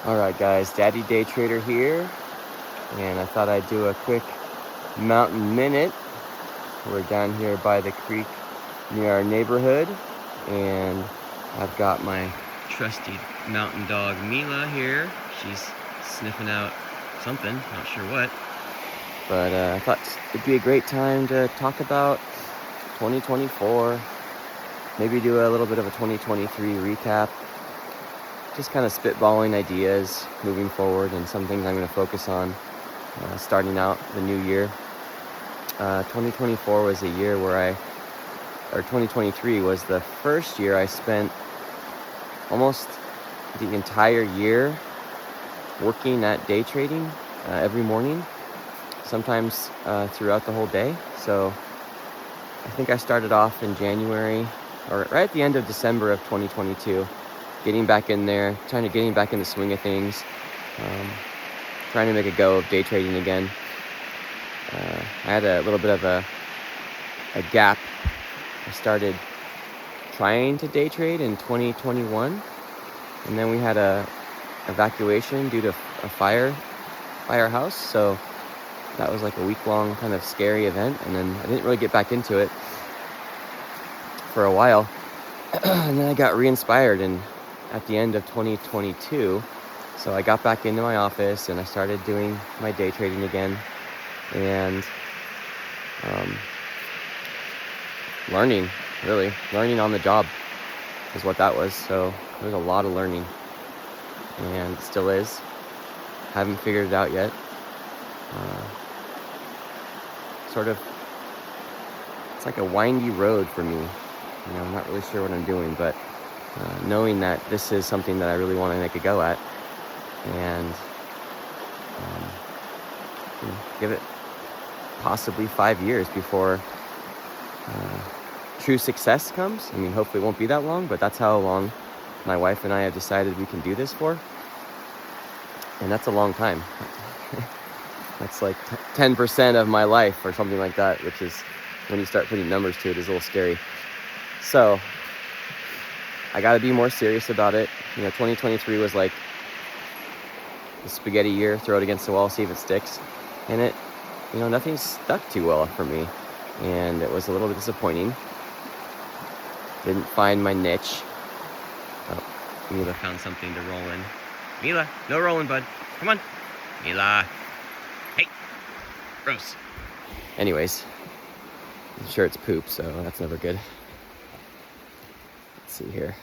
Alright guys, Daddy Day Trader here, and I thought I'd do a quick mountain minute. We're down here by the creek near our neighborhood, and I've got my trusty mountain dog Mila here. She's sniffing out something, not sure what. But I thought it'd be a great time to talk about 2024, maybe do a little bit of a 2023 recap. Just kind of spitballing ideas moving forward and some things I'm going to focus on starting out the new year. 2024 was a year where 2023 was the first year I spent almost the entire year working at day trading every morning, sometimes throughout the whole day. So I think I started off in January or right at the end of December of 2022. Getting back in there, getting back in the swing of things, trying to make a go of day trading again. I had a little bit of a gap. I started trying to day trade in 2021, and then we had a evacuation due to a firehouse. So that was like a week-long kind of scary event, and then I didn't really get back into it for a while. And then I got re-inspired at the end of 2022. So I got back into my office and I started doing my day trading again, and learning on the job is what that was. So there's a lot of learning, and it still is. Haven't figured it out yet. It's like a windy road for me. I'm not really sure what I'm doing, but knowing that this is something that I really want to make a go at, and give it possibly 5 years before true success comes. Hopefully it won't be that long, but that's how long my wife and I have decided we can do this for, and that's a long time. That's like 10% of my life or something like that, which is, when you start putting numbers to it, is a little scary. So I got to be more serious about it. 2023 was like the spaghetti year, throw it against the wall, see if it sticks. And it, nothing stuck too well for me. And it was a little bit disappointing. Didn't find my niche. Oh, Mila found something to roll in. Mila, no rolling, bud. Come on. Mila. Hey. Gross. Anyways, I'm sure it's poop, so that's never good. See here.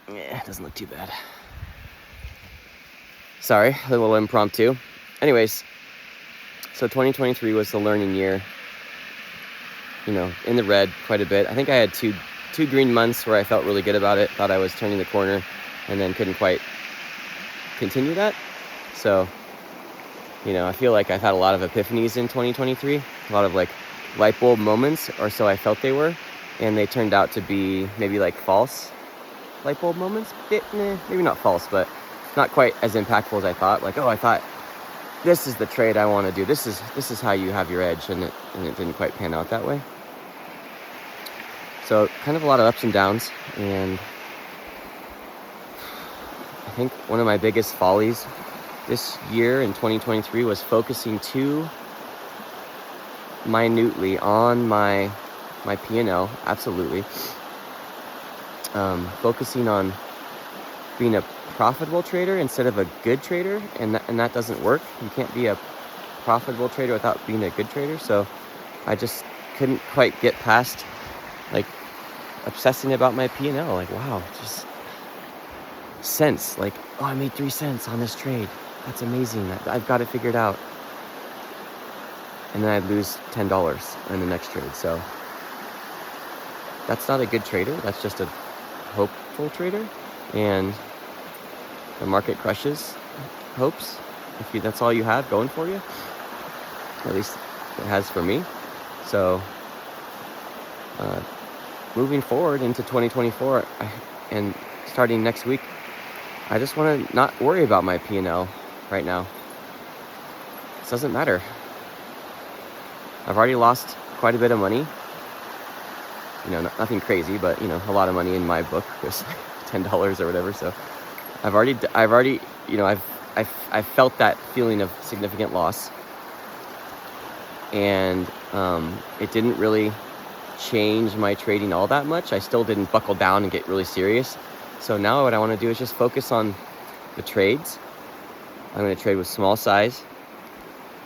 Yeah, it doesn't look too bad. Sorry, a little impromptu. Anyways, so 2023 was the learning year. In the red quite a bit. I think I had two green months where I felt really good about it, thought I was turning the corner, and then couldn't quite continue that. So, I feel like I've had a lot of epiphanies in 2023, a lot of like light bulb moments, or so I felt they were. And they turned out to be maybe like false light bulb moments. Maybe not false, but not quite as impactful as I thought. Like, I thought this is the trade I want to do. This is how you have your edge, and it didn't quite pan out that way. So kind of a lot of ups and downs. And I think one of my biggest follies this year in 2023 was focusing too minutely on my P&L, absolutely. Focusing on being a profitable trader instead of a good trader, and that doesn't work. You can't be a profitable trader without being a good trader. So I just couldn't quite get past like obsessing about my P&L. Like, wow, just cents. Like, I made 3 cents on this trade. That's amazing. I've got it figured out. And then I'd lose $10 in the next trade. So that's not a good trader. That's just a hopeful trader. And the market crushes hopes if that's all you have going for you. At least it has for me. So moving forward into 2024 and starting next week, I just want to not worry about my P&L right now. It doesn't matter. I've already lost quite a bit of money. Nothing crazy, but a lot of money in my book was $10 or whatever. So I've already, I've felt that feeling of significant loss, and it didn't really change my trading all that much. I still didn't buckle down and get really serious. So now what I want to do is just focus on the trades. I'm going to trade with small size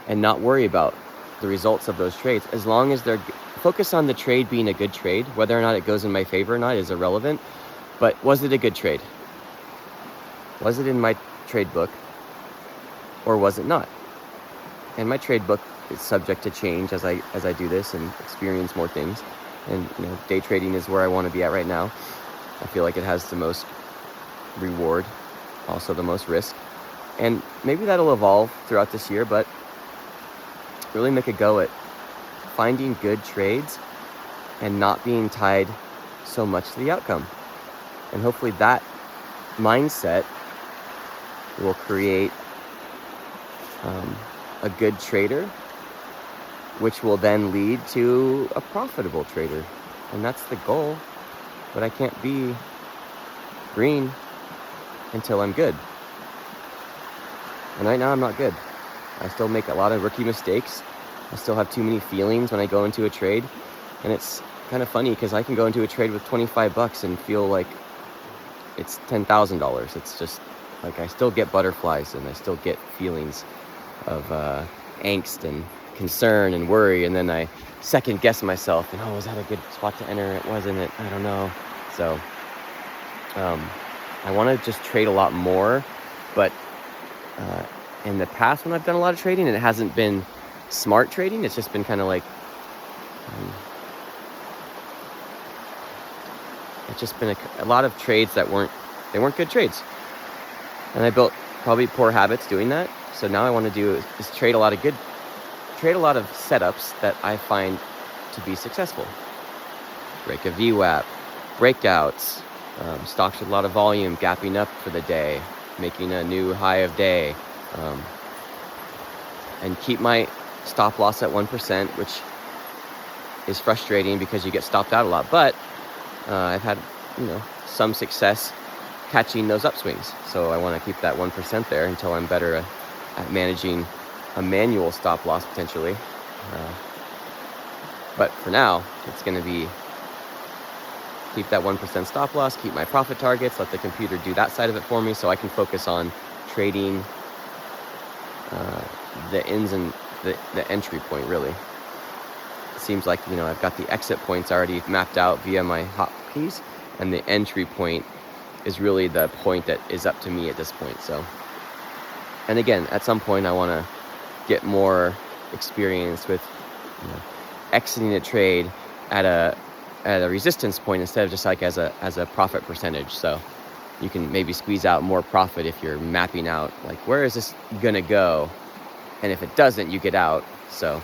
and not worry about the results of those trades. As long as they're focus on the trade being a good trade, whether or not it goes in my favor or not is irrelevant. But was it a good trade? Was it in my trade book, or was it not? And my trade book is subject to change as I do this and experience more things. And day trading is where I want to be at right now. I feel like it has the most reward, also the most risk. And maybe that'll evolve throughout this year, but really make a go at finding good trades and not being tied so much to the outcome. And hopefully that mindset will create a good trader, which will then lead to a profitable trader. And that's the goal. But I can't be green until I'm good. And right now I'm not good. I still make a lot of rookie mistakes. I still have too many feelings when I go into a trade. And it's kind of funny because I can go into a trade with $25 and feel like it's $10,000. It's just like I still get butterflies and I still get feelings of angst and concern and worry. And then I second guess myself and, was that a good spot to enter? It wasn't it? I don't know. So I want to just trade a lot more. But in the past when I've done a lot of trading, and it hasn't been smart trading, it's just been kind of like it's just been a lot of trades that weren't good trades, and I built probably poor habits doing that. So now I want to do is trade a lot of setups that I find to be successful. Break a VWAP, breakouts, stocks with a lot of volume, gapping up for the day, making a new high of day, and keep my stop loss at 1%, which is frustrating because you get stopped out a lot. But I've had, some success catching those upswings. So I want to keep that 1% there until I'm better at managing a manual stop loss potentially. But for now, it's going to be keep that 1% stop loss, keep my profit targets, let the computer do that side of it for me so I can focus on trading the ins and the entry point, really. It seems like, I've got the exit points already mapped out via my hotkeys, and the entry point is really the point that is up to me at this point. So, and again, at some point I want to get more experience with exiting a trade at a resistance point instead of just like as a profit percentage. So you can maybe squeeze out more profit if you're mapping out like, where is this gonna go, and if it doesn't, you get out. So,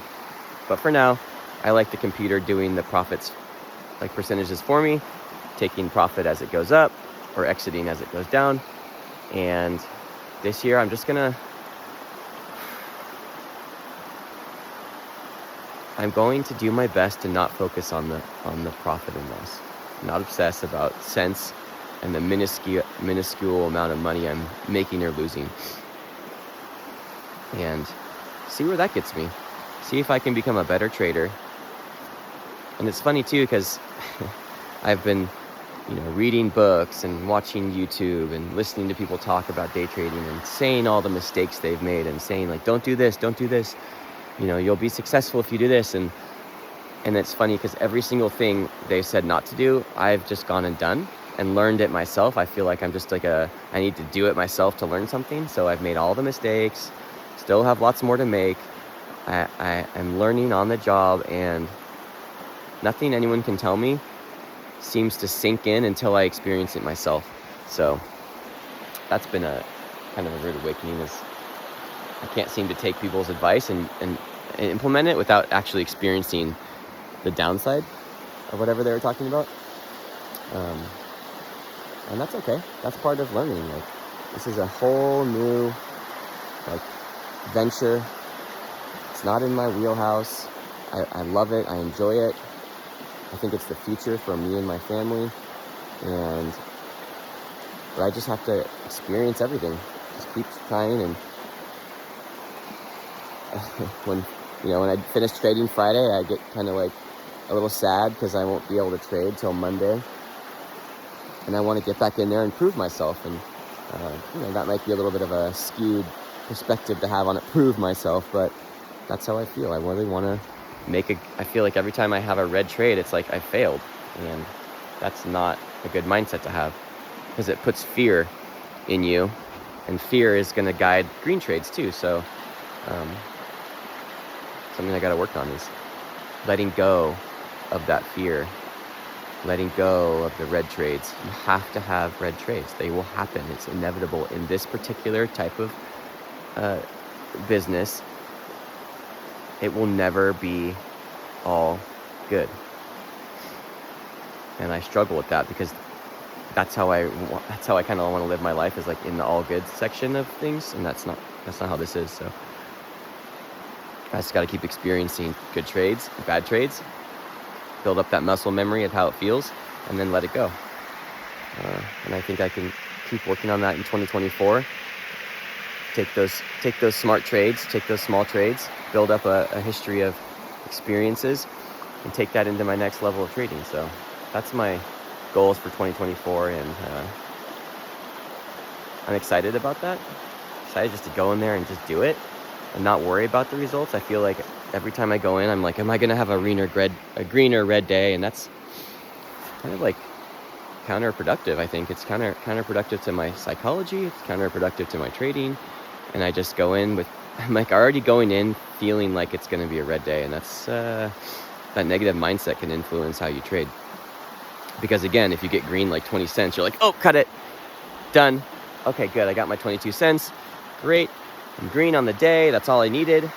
but for now, I like the computer doing the profits like percentages for me, taking profit as it goes up or exiting as it goes down. And this year I'm going to do my best to not focus on the profit and loss, not obsess about cents and the minuscule amount of money I'm making or losing, and see where that gets me. See if I can become a better trader. And it's funny too, because I've been reading books and watching YouTube and listening to people talk about day trading and saying all the mistakes they've made and saying like, don't do this, you'll be successful if you do this. And it's funny because every single thing they said not to do, I've just gone and done and learned it myself. I feel like I'm just like I need to do it myself to learn something. So I've made all the mistakes, still have lots more to make. I'm learning on the job, and nothing anyone can tell me seems to sink in until I experience it myself. So that's been a kind of a rude awakening, is I can't seem to take people's advice and implement it without actually experiencing the downside of whatever they were talking about. And that's okay. That's part of learning. Like, this is a whole new venture. It's not in my wheelhouse. I love it. I enjoy it. I think it's the future for me and my family. And But I just have to experience everything. Just keep trying. And when I finish trading Friday, I get kind of like a little sad because I won't be able to trade till Monday. And I want to get back in there and prove myself. And that might be a little bit of a skewed perspective to have on it, prove myself, but that's how I feel. I really want to I feel like every time I have a red trade, it's like I failed. And that's not a good mindset to have, because it puts fear in you, and fear is going to guide green trades too. So something I got to work on is letting go of that fear, letting go of the red trades. You have to have red trades. They will happen. It's inevitable in this particular type of business. It will never be all good. And I struggle with that, because that's how I kind of want to live my life, is like in the all good section of things, and that's not how this is. So I just got to keep experiencing good trades, bad trades, build up that muscle memory of how it feels, and then let it go. And I think I can keep working on that in 2024. Take those smart trades, take those small trades, build up a history of experiences, and take that into my next level of trading. So that's my goals for 2024, and I'm excited about that. Excited just to go in there and just do it and not worry about the results. I feel like every time I go in, I'm like, am I going to have a green or red day? And that's kind of like counterproductive. I think it's counterproductive to my psychology. It's counterproductive to my trading. And I just go in I'm like already going in feeling like it's going to be a red day. And that's, that negative mindset can influence how you trade. Because again, if you get green like 20 cents, you're like, oh, cut it. Done. Okay, good. I got my 22 cents. Great. I'm green on the day. That's all I needed.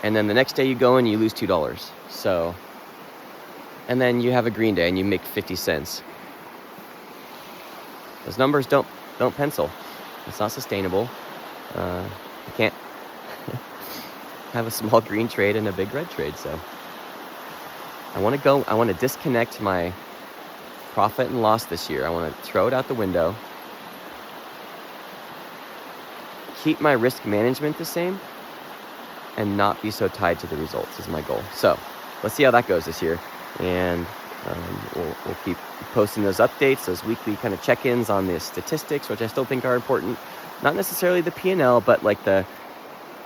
And then the next day you go in, you lose $2. So, and then you have a green day and you make 50 cents. Those numbers don't pencil. It's not sustainable. You can't have a small green trade and a big red trade. So I want to disconnect my profit and loss this year. I want to throw it out the window. Keep my risk management the same and not be so tied to the results is my goal. So let's see how that goes this year. And we'll keep posting those updates, those weekly kind of check-ins on the statistics, which I still think are important. Not necessarily the P&L, but like the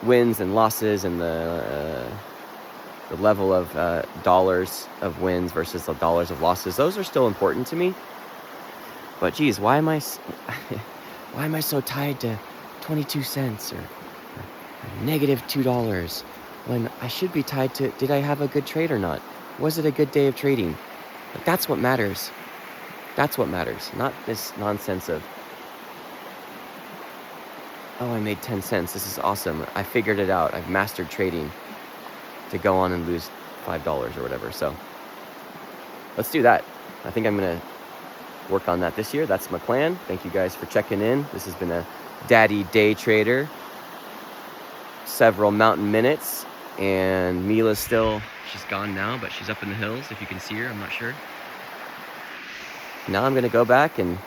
wins and losses and the level of dollars of wins versus the dollars of losses. Those are still important to me. But geez, why am I so tied to 22 cents or negative $2 when I should be tied to, did I have a good trade or not? Was it a good day of trading? Like, that's what matters. That's what matters. Not this nonsense of, oh, I made 10 cents. This is awesome. I figured it out. I've mastered trading, to go on and lose $5 or whatever. So let's do that. I think I'm going to work on that this year. That's my plan. Thank you guys for checking in. This has been a Daddy Day Trader. Several mountain minutes. And Mila's she's gone now, but she's up in the hills. If you can see her, I'm not sure. Now I'm going to go back and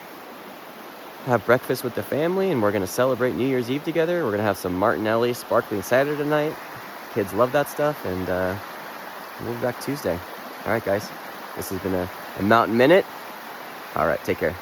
have breakfast with the family, and we're going to celebrate New Year's Eve together. We're going to have some Martinelli sparkling cider tonight. Kids love that stuff, and we'll be back Tuesday. All right, guys. This has been a Mountain Minute. All right, take care.